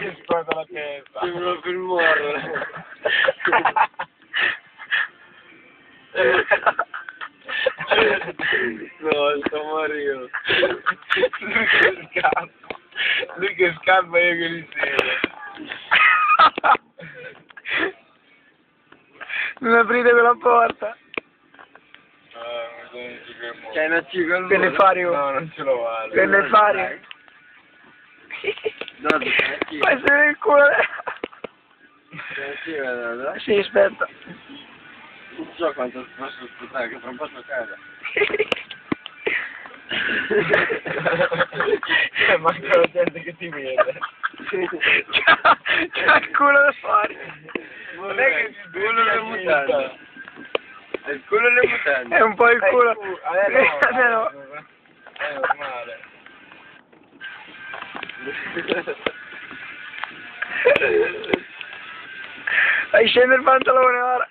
Mi scuoto la testa. Sembra per morire. No, sto morendo. Lui che scappa e io che li seguo. Non aprite quella porta. C'hai una cicla? Che ne fare io? No, non ce lo vale. Che ne fare? Dove c'è la cicla? Fai se il culo. C'è la cicla, no? Sì, aspetta. Non so quanto posso aspettare, che tra un po' sto a casa. Manca la gente che ti vede. C'ha il culo da fuori. Non è che il culo le mutande. È il culo le mutande. È un po' il culo. No. È normale. Fai scendere il pantalone ora.